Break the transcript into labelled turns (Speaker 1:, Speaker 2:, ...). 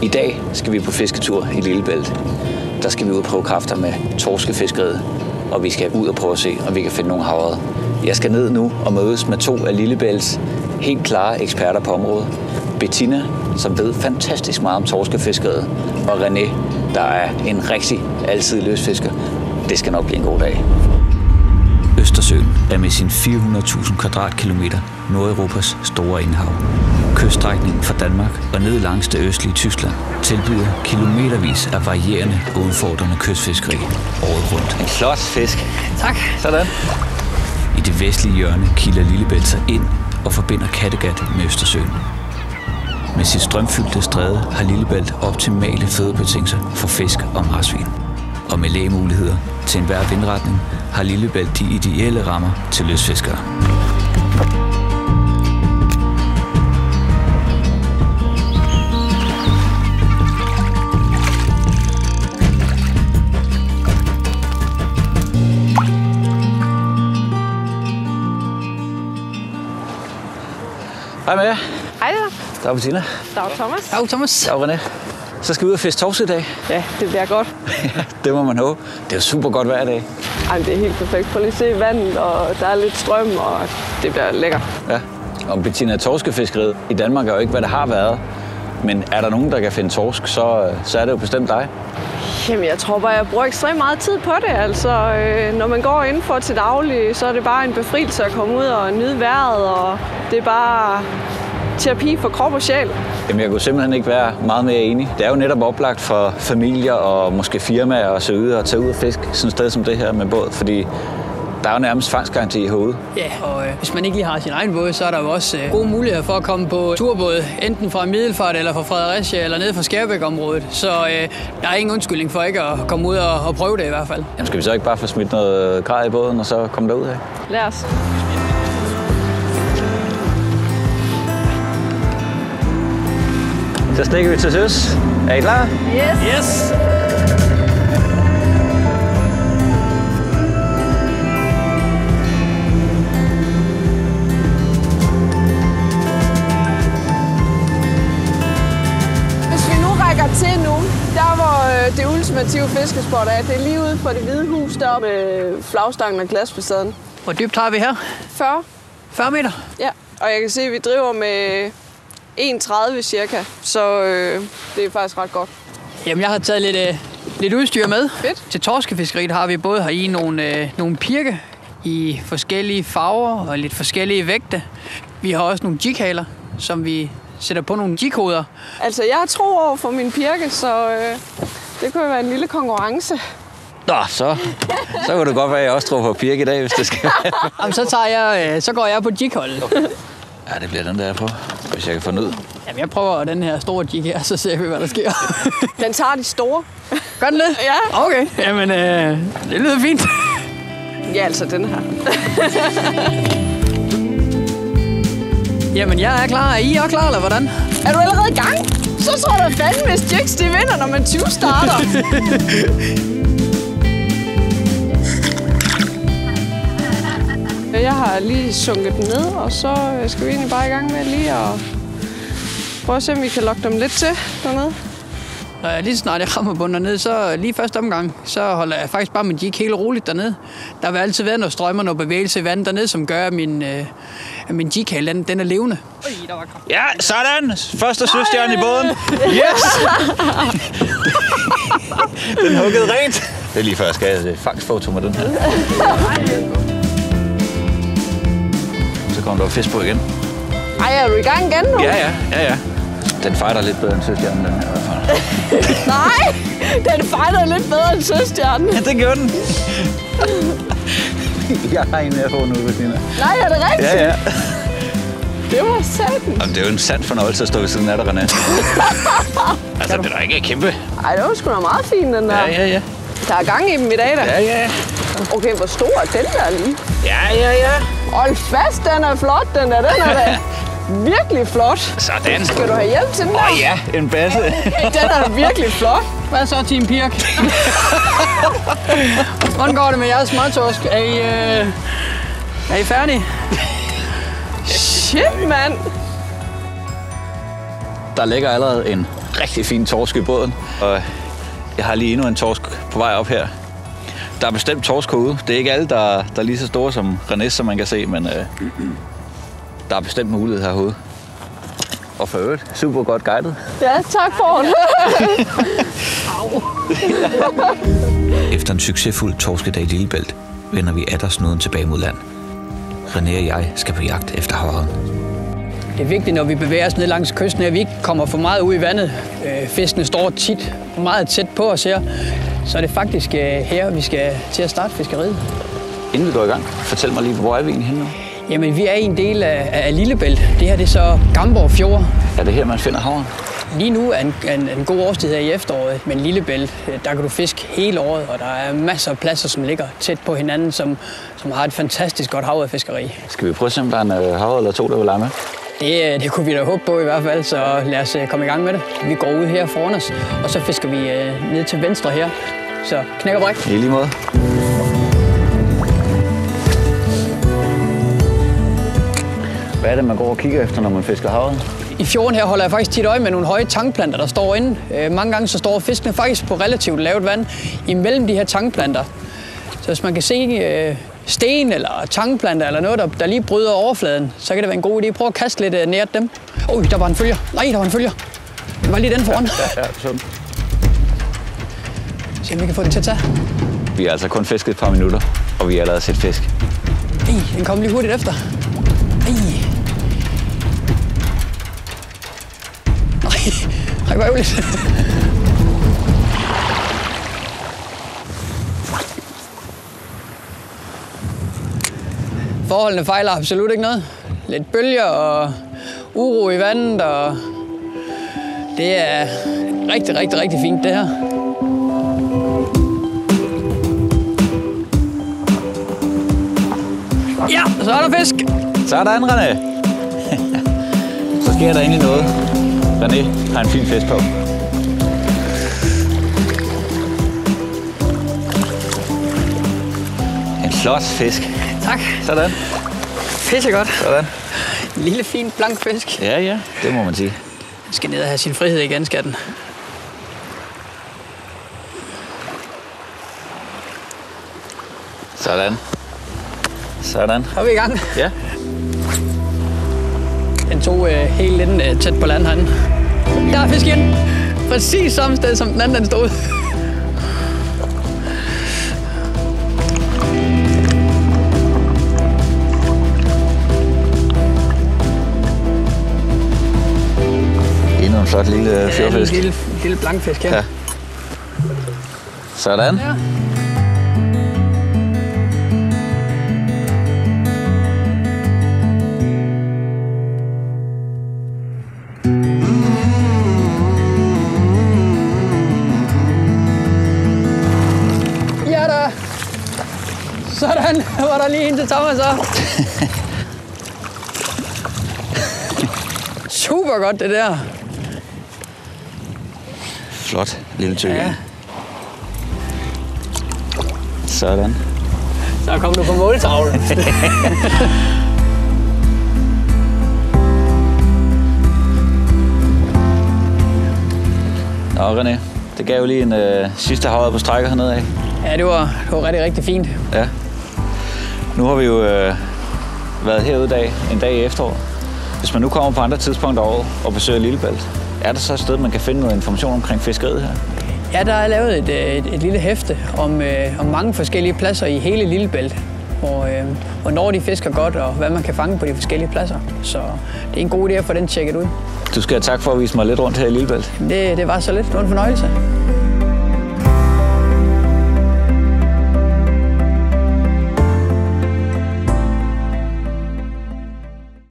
Speaker 1: I dag skal vi på fisketur i Lillebælt. Der skal vi ud og prøve kræfter med torskefiskeriet, og vi skal ud og prøve at se, om vi kan finde nogle havre. Jeg skal ned nu og mødes med 2 af Lillebælts helt klare eksperter på området. Bettina, som ved fantastisk meget om torskefiskeriet, og René, der er en rigtig altid løsfisker. Det skal nok blive en god dag. Østersøen er med sine 400.000 kvadratkilometer Nordeuropas store indhav. Kyststrækningen fra Danmark og ned langs det østlige Tyskland tilbyder kilometervis af varierende og udfordrende kystfiskeri året rundt. En flot fisk.
Speaker 2: Tak.
Speaker 1: Sådan. I det vestlige hjørne kilder Lillebælt sig ind og forbinder Kattegat med Østersøen. Med sit strømfyldte stræde har Lillebælt optimale fødebetingelser for fisk og marsvin. Og med lægemuligheder til enhver vindretning har Lillebælt de ideelle rammer til løsfiskere. Hej med jer.
Speaker 3: Hej der.
Speaker 1: Der er Bettina.
Speaker 3: Der er Thomas.
Speaker 2: Hej Thomas.
Speaker 1: Der er René. Så skal vi ud og fiske torsk i dag.
Speaker 3: Ja, det bliver godt.
Speaker 1: Det må man håbe. Det er jo super godt hver dag.
Speaker 3: Ej, det er helt perfekt. Prøv lige at se vandet, og der er lidt strøm, og det bliver lækkert.
Speaker 1: Ja. Og Bettina, torskefiskeriet i Danmark er jo ikke, hvad det har været. Men er der nogen, der kan finde torsk, så er det jo bestemt dig.
Speaker 3: Jamen, jeg tror bare, jeg bruger ekstremt meget tid på det. Altså, når man går indenfor til daglig, så er det bare en befrielse at komme ud og nyde vejret, og det er bare terapi for krop og sjæl.
Speaker 1: Jamen, jeg kunne simpelthen ikke være meget mere enig. Det er jo netop oplagt for familier og måske firmaer at søge ud og tage ud og fiske sådan et sted som det her med båd, fordi der er jo nærmest fangstgaranti i hovedet.
Speaker 2: Ja, og hvis man ikke lige har sin egen båd, så er der jo også gode muligheder for at komme på turbåd, enten fra Middelfart eller fra Fredericia eller ned fra Skærbæk-området. Så der er ingen undskyldning for ikke at komme ud og prøve det i hvert fald.
Speaker 1: Jamen, skal vi så ikke bare få smidt noget grej i båden og så komme derud af?
Speaker 3: Lad os.
Speaker 1: Så stikker vi til søs. Er I klar?
Speaker 3: Yes.
Speaker 2: Yes!
Speaker 3: Hvis vi nu rækker til nu, der hvor det ultimative fiskespot er, det er lige ude for det hvide hus der med flagstangen og glasfacaden.
Speaker 2: Hvor dybt har vi her?
Speaker 3: 40.
Speaker 2: 40 meter.
Speaker 3: Ja, og jeg kan se, at vi driver med 1,30 cirka, så det er faktisk ret godt.
Speaker 2: Jamen, jeg har taget lidt udstyr med.
Speaker 3: Fedt.
Speaker 2: Til torskefiskeriet har vi både heri nogle pirke i forskellige farver og lidt forskellige vægte. Vi har også nogle jighaler, som vi sætter på nogle jighoder.
Speaker 3: Altså, jeg har tro over for min pirke, så det kunne være en lille konkurrence.
Speaker 1: Nå, så kan det godt være, at jeg også tror på pirke i dag, hvis det skal være.
Speaker 2: Jamen, så går jeg på jigholdet.
Speaker 1: Ja, det bliver den der på, hvis jeg kan få den ud.
Speaker 2: Jamen, jeg prøver den her store jig her, så ser vi, hvad der sker.
Speaker 3: Den tager de store.
Speaker 2: Gør den det?
Speaker 3: Ja.
Speaker 2: Okay, jamen, det lyder fint.
Speaker 3: Ja, altså den her.
Speaker 2: Jamen, jeg er klar. Er I også klar, eller hvordan?
Speaker 3: Er du allerede i gang? Så tror jeg da fandme, hvis Jigs de vinder, når man 20 starter. Jeg har lige sunket den ned, og så skal vi egentlig bare i gang med lige at prøve at se, om vi kan lokke dem lidt til dernede.
Speaker 2: Når jeg lige snart jeg rammer bunden dernede, så lige første omgang, så holder jeg faktisk bare min jig helt roligt dernede. Der vil altid være noget strøm og noget bevægelse i vandet dernede, som gør, at min jighale, den er levende.
Speaker 1: Ja, sådan! Første søstjerne i båden. Yes! Den huggede rent. Det er lige før, jeg skal have fangstfoto med den her. Så kommer der fisk på igen.
Speaker 3: Ej, er du i gang igen nu?
Speaker 1: Ja. Den fighter lidt bedre end søstjernen, den her i hvert fald.
Speaker 3: Nej, den fighter lidt bedre end søstjernen.
Speaker 1: Ja, det gjorde den. Jeg har en mere på nu, Bettina.
Speaker 3: Nej, er det rigtigt?
Speaker 1: Ja.
Speaker 3: Det var satan.
Speaker 1: Jamen, det er jo en sand fornøjelse at stå ved siden af dig, René. Altså, det er da ikke kæmpe.
Speaker 3: Ej, det var sgu da meget fin, den der.
Speaker 1: Ja.
Speaker 3: Der er gang i dem i dag, da.
Speaker 1: Ja.
Speaker 3: Okay, hvor stor er den der lige?
Speaker 1: Ja.
Speaker 3: Hold fast, den er flot, den er da virkelig flot.
Speaker 1: Sådan.
Speaker 3: Skal du have hjælp til den der?
Speaker 1: Ja, en basse.
Speaker 3: Den er virkelig flot.
Speaker 2: Hvad så, Team Pirk? Hvordan går det med jeres småtorsk? Er I færdige?
Speaker 3: Shit, mand.
Speaker 1: Der ligger allerede en rigtig fin torsk i båden. Og jeg har lige endnu en torsk på vej op her. Der er bestemt torsk herude. Det er ikke alle, der er lige så store som René, som man kan se, men der er bestemt mulighed herude. Og for øvrigt, super godt guidet.
Speaker 3: Ja, tak for det.
Speaker 1: Efter en succesfuld torskedag i Lillebælt, vender vi atter snuden tilbage mod land. René og jeg skal på jagt efter havren.
Speaker 2: Det er vigtigt, når vi bevæger os ned langs kysten, at vi ikke kommer for meget ud i vandet. Fiskene står tit meget tæt på os her, så er det faktisk her, vi skal til at starte fiskeriet.
Speaker 1: Inden vi går i gang, fortæl mig lige, hvor er vi henne nu?
Speaker 2: Jamen, vi er i en del af Lillebælt. Det her det er så Gamborg Fjord.
Speaker 1: Er det her, man finder havren?
Speaker 2: Lige nu er en god årstid her i efteråret, men Lillebælt, der kan du fiske hele året, og der er masser af pladser, som ligger tæt på hinanden, som har et fantastisk godt havrefiskeri.
Speaker 1: Skal vi prøve at se, om der er en havre eller to, der vil lege med?
Speaker 2: Det kunne vi da håbe på i hvert fald, så lad os komme i gang med det. Vi går ud her foran os, og så fisker vi ned til venstre her. Så knæk og bræk.
Speaker 1: I lige måde. Hvad er det, man går og kigger efter, når man fisker havren?
Speaker 2: I fjorden her holder jeg faktisk tit øje med nogle høje tangplanter, der står inde. Mange gange så står fiskene faktisk på relativt lavt vand imellem de her tangplanter. Så hvis man kan se sten eller tangplanter eller noget, der lige bryder overfladen, så kan det være en god idé at prøve at kaste lidt nært dem. Der var en følger. Nej, der var en følger. Det var lige den foran.
Speaker 1: Ja, sådan.
Speaker 2: Se om vi kan få den til at tage.
Speaker 1: Vi har altså kun fisket et par minutter, og vi har allerede set fisk.
Speaker 2: Den kom lige hurtigt efter. Nej, hvor ærgerligt. Forholdene fejler absolut ikke noget. Lidt bølger og uro i vandet, og det er rigtig, rigtig, rigtig fint, det her. Ja, så er der fisk.
Speaker 1: Sådan, René. Så sker der egentlig noget. René har en fin fisk på. En flot fisk.
Speaker 2: Tak.
Speaker 1: Sådan.
Speaker 2: Pissegodt.
Speaker 1: Sådan.
Speaker 2: En lille, fin, blank fisk.
Speaker 1: Ja, det må man sige.
Speaker 2: Den skal ned og have sin frihed igen, skal den.
Speaker 1: Sådan. Sådan.
Speaker 2: Så er vi i gang.
Speaker 1: Ja.
Speaker 2: Den tog helt lidt tæt på land herinde. Der er fisk igen. Præcis samme sted, som den anden den stod.
Speaker 1: Endnu en flot lille fjordfisk.
Speaker 2: Ja, en lille blankfisk her.
Speaker 1: Ja. Sådan.
Speaker 2: Ja. Sådan, var der lige en til Thomas så. Super godt det der.
Speaker 1: Flot lille tykke.
Speaker 2: Ja.
Speaker 1: Sådan.
Speaker 2: Så kom du på måltavlen.
Speaker 1: Nå, René, det gav jo lige en sidste havre på strækker hernede af.
Speaker 2: Ja, det var rigtig, rigtig fint.
Speaker 1: Ja. Nu har vi jo været herude en dag i efteråret. Hvis man nu kommer på andre tidspunkter af året og besøger Lillebælt, er der så et sted, man kan finde noget information omkring fiskeriet her?
Speaker 2: Ja, der er lavet et lille hæfte om mange forskellige pladser i hele Lillebælt. Hvornår de fisker godt, og hvad man kan fange på de forskellige pladser. Så det er en god idé at få den tjekket ud.
Speaker 1: Du skal have tak for at vise mig lidt rundt her i Lillebælt.
Speaker 2: Det var så lidt. Det var en fornøjelse.